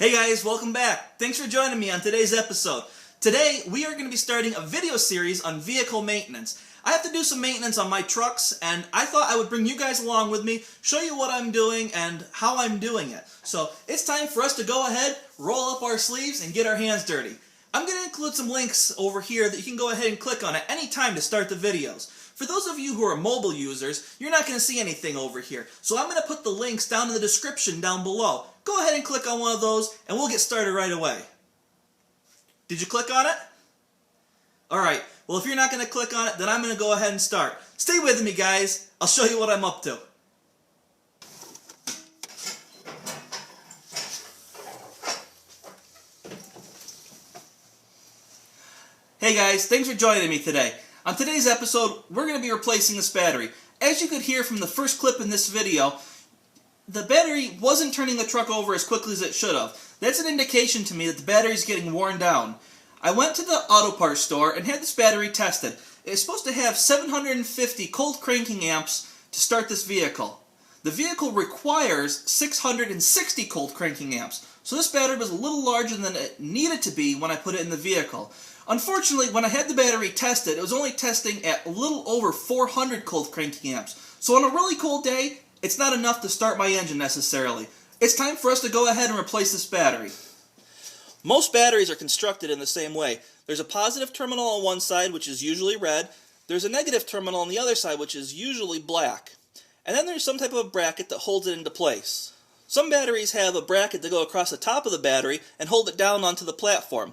Hey guys, welcome back. Thanks for joining me on today's episode. Today, we are going to be starting a video series on vehicle maintenance. I have to do some maintenance on my trucks, and I thought I would bring you guys along with me, show you what I'm doing and how I'm doing it. So, it's time for us to go ahead, roll up our sleeves, and get our hands dirty. I'm going to include some links over here that you can go ahead and click on at any time to start the videos. For those of you who are mobile users, you're not going to see anything over here. So I'm going to put the links down in the description down below. Go ahead and click on one of those, and we'll get started right away. Did you click on it? Alright, well if you're not going to click on it, then I'm going to go ahead and start. Stay with me, guys. I'll show you what I'm up to. Hey guys, thanks for joining me today. On today's episode, we're going to be replacing this battery. As you could hear from the first clip in this video, the battery wasn't turning the truck over as quickly as it should have. That's an indication to me that the battery is getting worn down. I went to the auto parts store and had this battery tested. It's supposed to have 750 cold cranking amps to start this vehicle. The vehicle requires 660 cold cranking amps, so this battery was a little larger than it needed to be when I put it in the vehicle. Unfortunately, when I had the battery tested, it was only testing at a little over 400 cold cranking amps. So on a really cold day, it's not enough to start my engine necessarily. It's time for us to go ahead and replace this battery. Most batteries are constructed in the same way. There's a positive terminal on one side, which is usually red. There's a negative terminal on the other side, which is usually black. And then there's some type of bracket that holds it into place. Some batteries have a bracket to go across the top of the battery and hold it down onto the platform.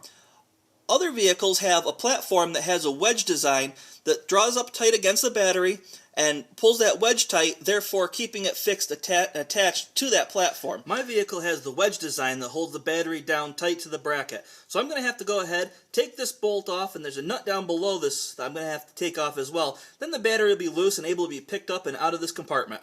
Other vehicles have a platform that has a wedge design that draws up tight against the battery and pulls that wedge tight, therefore keeping it fixed attached to that platform. My vehicle has the wedge design that holds the battery down tight to the bracket. So I'm going to have to go ahead, take this bolt off, and there's a nut down below this that I'm going to have to take off as well. Then the battery will be loose and able to be picked up and out of this compartment.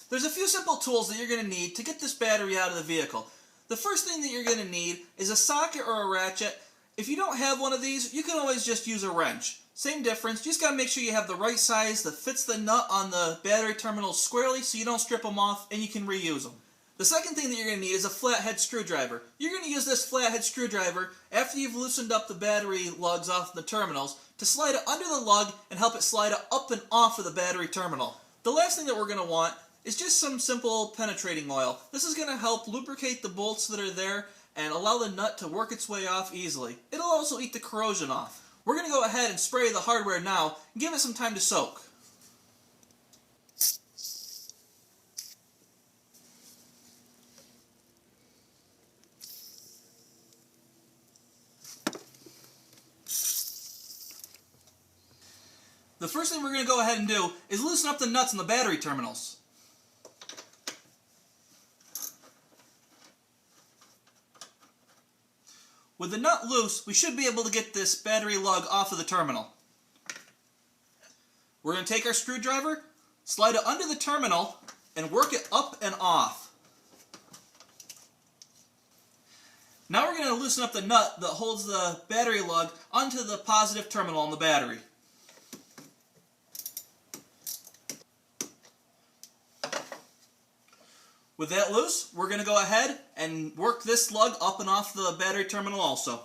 There's a few simple tools that you're going to need to get this battery out of the vehicle. The first thing that you're going to need is a socket or a ratchet. If you don't have one of these, you can always just use a wrench. Same difference, you just got to make sure you have the right size that fits the nut on the battery terminal squarely so you don't strip them off and you can reuse them. The second thing that you're going to need is a flathead screwdriver. You're going to use this flathead screwdriver after you've loosened up the battery lugs off the terminals to slide it under the lug and help it slide up and off of the battery terminal. The last thing that we're going to want is just some simple penetrating oil. This is going to help lubricate the bolts that are there and allow the nut to work its way off easily. It'll also eat the corrosion off. We're going to go ahead and spray the hardware now and give it some time to soak. The first thing we're going to go ahead and do is loosen up the nuts on the battery terminals. With the nut loose, we should be able to get this battery lug off of the terminal. We're going to take our screwdriver, slide it under the terminal, and work it up and off. Now we're going to loosen up the nut that holds the battery lug onto the positive terminal on the battery. With that loose, we're going to go ahead and work this lug up and off the battery terminal also.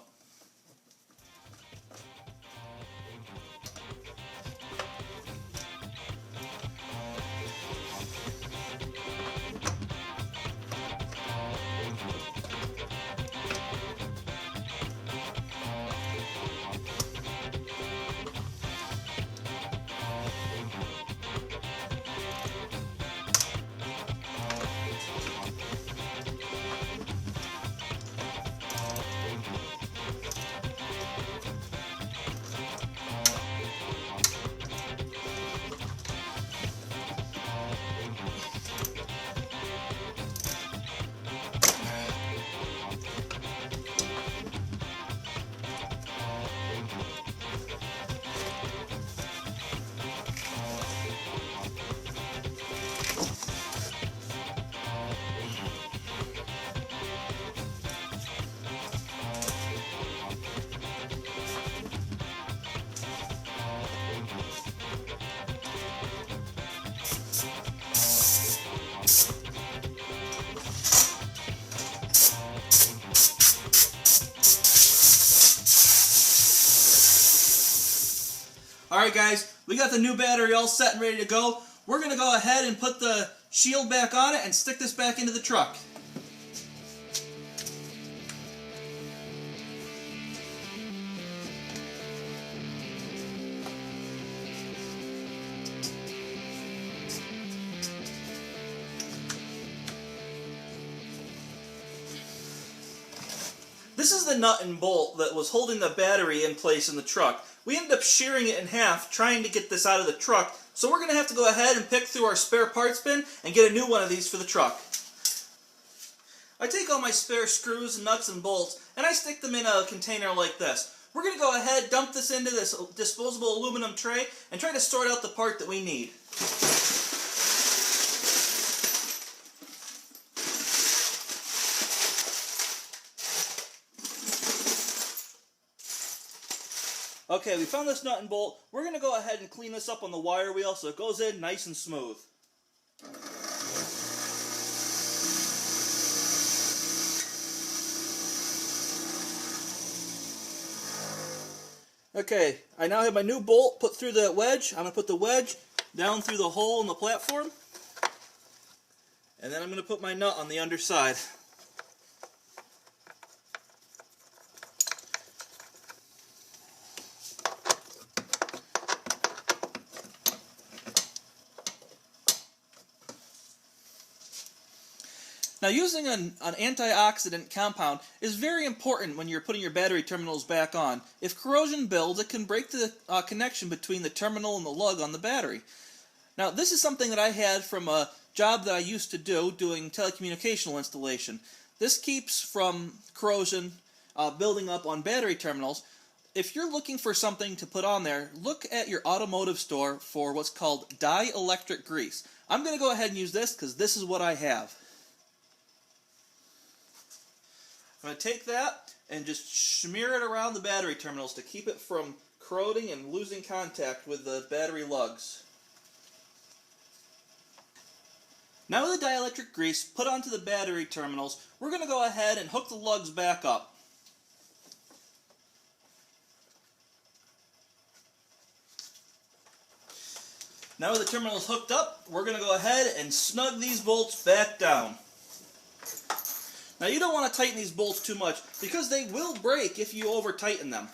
Alright guys, we got the new battery all set and ready to go. We're going to go ahead and put the shield back on it and stick this back into the truck. This is the nut and bolt that was holding the battery in place in the truck. We ended up shearing it in half trying to get this out of the truck, so we're going to have to go ahead and pick through our spare parts bin and get a new one of these for the truck. I take all my spare screws, nuts, and bolts, and I stick them in a container like this. We're going to go ahead, dump this into this disposable aluminum tray, and try to sort out the part that we need. Okay, we found this nut and bolt. We're going to go ahead and clean this up on the wire wheel so it goes in nice and smooth. Okay, I now have my new bolt put through the wedge. I'm going to put the wedge down through the hole in the platform. And then I'm going to put my nut on the underside. Now, using an antioxidant compound is very important when you're putting your battery terminals back on. If corrosion builds, it can break the connection between the terminal and the lug on the battery. Now, this is something that I had from a job that I used to do doing telecommunicational installation. This keeps from corrosion building up on battery terminals. If you're looking for something to put on there, look at your automotive store for what's called dielectric grease. I'm going to go ahead and use this because this is what I have. I'm going to take that and just smear it around the battery terminals to keep it from corroding and losing contact with the battery lugs. Now with the dielectric grease put onto the battery terminals, we're going to go ahead and hook the lugs back up. Now with the terminals hooked up, we're going to go ahead and snug these bolts back down. Now you don't want to tighten these bolts too much because they will break if you over-tighten them.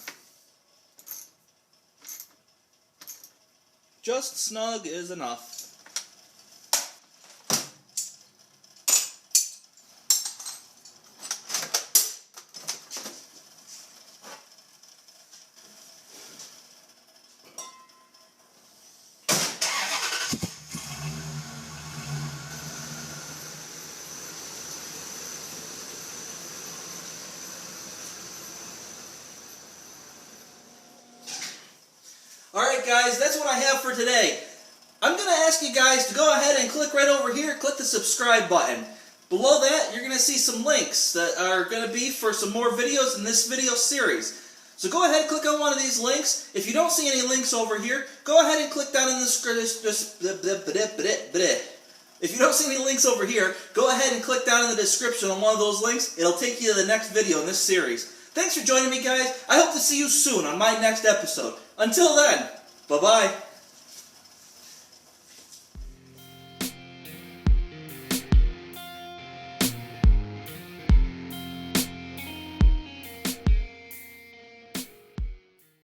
Just snug is enough. Alright guys, that's what I have for today. I'm going to ask you guys to go ahead and click right over here, click the subscribe button. Below that, you're going to see some links that are going to be for some more videos in this video series. So go ahead and click on one of these links. If you don't see any links over here, go ahead and click down in the If you don't see any links over here, go ahead and click down in the description on one of those links. It'll take you to the next video in this series. Thanks for joining me, guys. I hope to see you soon on my next episode. Until then, bye-bye.